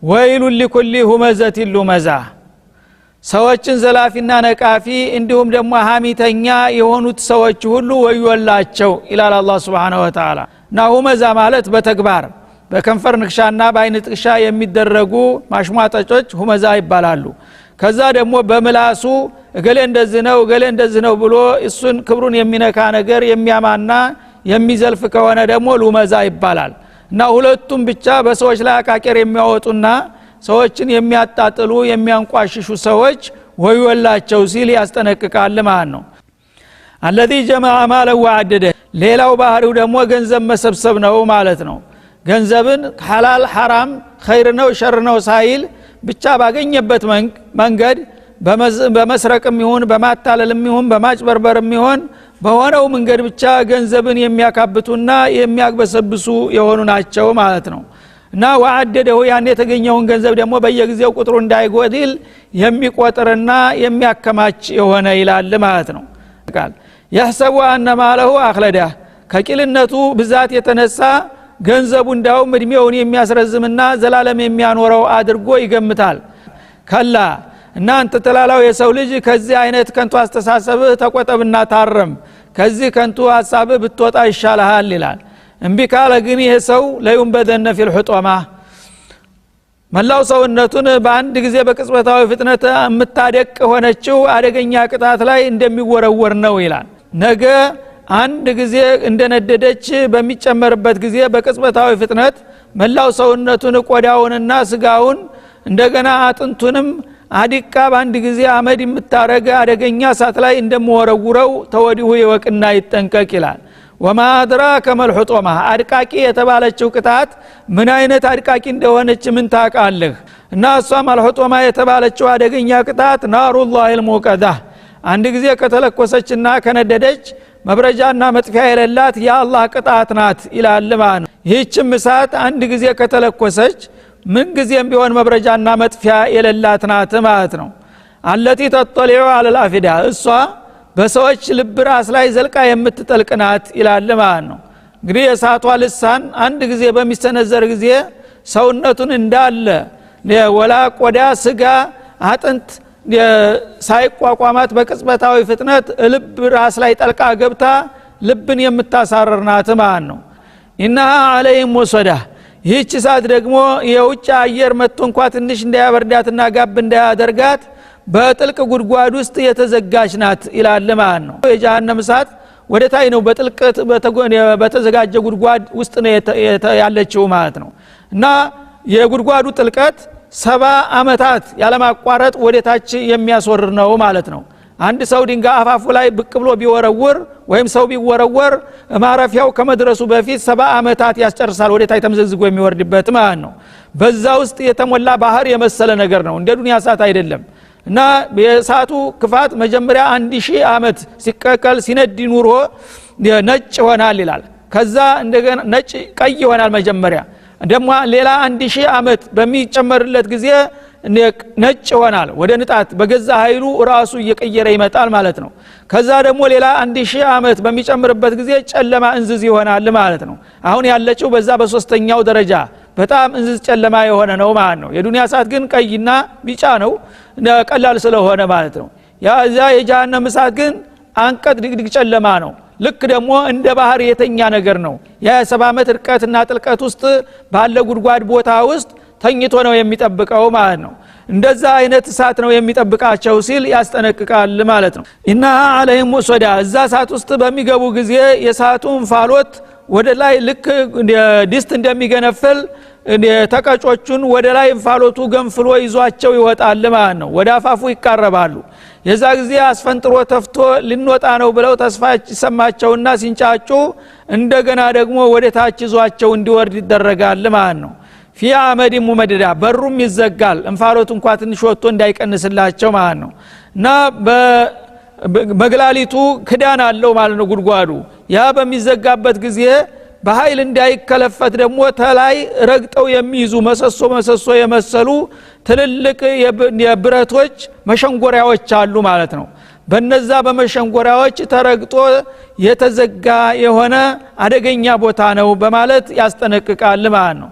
ወይሉ ለኩል ሁመዘት ሉመዛ ሰዎችን ዘላፊና ነቃፊ እንዲሁም ደግሞ ሐሚተኛ የሆኑት ሰዎች ሁሉ ወዮላቸው ኢላላ አላህ Subhanahu Wa Ta'ala እና ሁመዛ ማለት በተግባር በከንፈር ንክሻና በአይን ጥቅሻ የሚደረጉ ማሽሟጠጮች ሁመዛ ይባላሉ ከዛ ደግሞ በምላሱ እገሌ እንደዚህ ነው ብሎ እሱን ክብሩን የሚነካ ነገር የሚያማና የሚዘልፍ ከሆነ ደግሞ ሉመዛ ይባላል እና ሁለቱም ብቻ በሰዎች ላይ አቃቄር የሚያወጡና ሰዎችን የሚያጣጥሉ የሚያንቋሽሹ ሰዎች ወዮላቸው ሲል ያስጠነቅቃል ማለት ነው الذي جمع مالا وعدده ሌላው ባህሪው ደግሞ ገንዘብ መሰብሰብ ነው ማለት ነው ገንዘብን ሐላል ሐራም ኸይር ነው ሸር ነው ሳይል ብቻ ባገኘበት መንገድ በመስረቅም ይሁን በማታለልም ይሁን በማጭበርበርም ይሁን በሆነው መንገድ ብቻ ገንዘብን የሚያካብቱና የሚያግበሰብሱ የሆኑ ናቸው ማለት ነው እና ወዓደደው ያን የተገኘውን ገንዘብ ደግሞ በየጊዜው ቁጥሩ እንዳይጎድል የሚቆጥርና የሚያከማች የሆነ ይላል ማለት ነው ቃል يحسب ان ماله اخلده ከቂልነቱ ብዛት የተነሳ ገንዘቡ እንዳውም እድሜውን የሚያስረዝምና ዘላለም የሚያኖረው አድርጎ ይገምታል ከላ እናንተ ተላላው የሰው ልጅ ከዚህ አይነት ከንቱ አስተሳሰብ ተቆጠብና ታረም ከዚህ ከንቱ ሐሳብ ብትወጣ ይሻላል ይላል እንቢ ካለ ግን ይሄ ሰው ለዩም በደነ ፊል ሁጦማ መላው ሰውነቱን በአንድ ጊዜ በቅጽበታዊ ፍጥነት የምታደቅ ሆነችው አደገኛ ቅጣት ላይ እንደሚወረወር ነው ይላል ነገ አንድ ጊዜ እንደነደደች በሚጨመርበት ጊዜ በቅጽበታዊ ፍጥነት መላው ሰውነቱን ቆዳውንና ስጋውን እንደገና አጥንቱንም አዲቃ በአንድ ጊዜ አመድ የምታረገ አደገኛ ሳት ላይ እንደሚወረውረው ተወዲሁ ይወቅና ይጠንቀቅ ይላል ወማ አድራከ መልሁጦማ አድቃቂ የተባለችው ቅጣት ምን አይነት አድቃቂ እንደሆነች ምን ታውቃለህ እና እሷ መልሁጦማ የተባለችው አደገኛ ቅጣት ናሩላሂል ሙቀዳ አንድ ጊዜ ከተለኮሰችና ከነደደች መብረጃና መጥፊያ የሌላት የአላህ ቅጣት ናት ይላል ማለት ነው ይህችም እሳት አንድ ጊዜ ከተለኮሰች ምን ጊዜም ቢሆን መብረጃና መጥፊያ የሌላት ናት ማለት ነው አለቲ ተጠሊዑ አለል አፊዳ እሷ በሰዎች ልብ ራስ ላይ ዘልቃ የምትጠልቅናት ይላል ማለት ነው እንግዲህ የእሳቷ ልሳን አንድ ጊዜ በሚሰነዘር ጊዜ ሰውነቱን እንዳለ ወላ ቆዳ ስጋ አጥንት ሳይቋቋማት በቅጽበታዊ ፍጥነት ልብ ራስ ላይ ጠልቃ ገብታ ልብን የምታሳረርናት ማለት ነው ኢነሃ አለይሂም ወሰዳ ይህች እሳት ደግሞ የውጭ አየር መጥቶ እንኳን ትንሽ እንዳያበርዳትና ጋብ እንዳያደርጋት በጥልቅ ጉድጓድ ውስጥ የተዘጋች ናት ይላል ማለት ነው የጀሃነም እሳት ወደ ታይ ነው በጥልቀት በተዘጋጀ ጉድጓድ ውስጥ ነው ያለችው ማለት ነው እና የጉድጓዱ ጥልቀት 70 አመታት ያለማቋረጥ ወደ ታች የሚያስወርድ ነው ማለት ነው አንድ ሰው ድንጋይ አፋፉ ላይ ብቅ ብሎ ቢወረወር ወይም ሰው ቢወረወር ማረፊያው ከመድረሱ በፊት 70 አመታት ያስጨርሳል ወደ ታይ ተመዘዝጎ የሚወርድበት ማለት ነው በዛ ውስጥ የተሞላ ባህር የመሰለ ነገር ነው እንደ ዱንያ እሳት አይደለም እና የእሳቱ ክፋት መጀመሪያ 1000 አመት ሲቀቀል ሲነድ ኑሮ ነጭ ይሆናል ይላል ከዛ እንደገና ነጭ ቀይ ይሆናል መጀመሪያ ደግሞ ሌላ 1000 አመት በሚጨመርለት ጊዜ ነጭ ይሆናል ወደ ንጣት በገዛ ኃይሉ ራሱ እየቀየረ ይመጣል ማለት ነው ከዛ ደግሞ ሌላ 1000 አመት በሚጨምርበት ጊዜ ጨለማ እንዝዝ ይሆናል ማለት ነው አሁን ያለችው በዛ በሶስተኛው ደረጃ በጣም እንዝዝ ጨለማ የሆነ ነው ማለት ነው የዱንያ እሳት ግን ቀይና ቢጫ ነው ቀላል ስለሆነ ማለት ነው ያ የጀሃነም እሳት ግን አንቀጥ ድቅድቅ ጨለማ ነው ልክ ደግሞ እንደ ባህር የተኛ ነገር ነው የ70 አመት ርቀትና ጥልቀት ውስጥ ባለ ጉድጓድ ቦታ ውስጥ ተኝቶ ነው የሚጠብቀው ማለት ነው እንደዛ አይነት እሳት ነው የሚጠብቃቸው ሲል ያስጠነቅቃል ማለት ነው ኢና አለይሂም ወሰዳ እዛ እሳት ውስጥ በሚገቡ ጊዜ የእሳቱን ፋሎት ወደ ላይ ልክ ድስት እንደሚገነፍል ተቀጮቹን ወደ ላይ ፋሎቱ ገንፍሎ ይዟቸው ይወጣል ማለት ነው ወደ አፋፉ ይቃረባሉ የዛ ጊዜ አስፈንጥሮ ተፍቶ ልንወጣ ነው ብለው ተስፋ ይሰማቸውና ሲንጫጩ እንደገና ደግሞ ወደ ታች ይዟቸው እንዲወርድ ይደረጋል ማለት ነው ፊ አመድ ሙመደዳ በሩም ይዘጋል እንፋሎቱ እንኳን ትንሽ ወጥቶ እንዳይቀንስላቸው ማለት ነው እና በመግላሊቱ ክዳን አለው ማለት ነው ጉድጓዱ ያ በሚዘጋበት ጊዜ በኃይል እንዳይከለፈት ደግሞ ተላይ ረግጠው የሚይዙ መሰሶ የመሰሉ ትልልቅ የብረቶች መሸንጎሪያዎች አሉ ማለት ነው በነዛ በመሸንጎሪያዎች ተረግጦ የተዘጋ የሆነ አደገኛ ቦታ ነው በማለት ያስጠነቅቃል ማለት ነው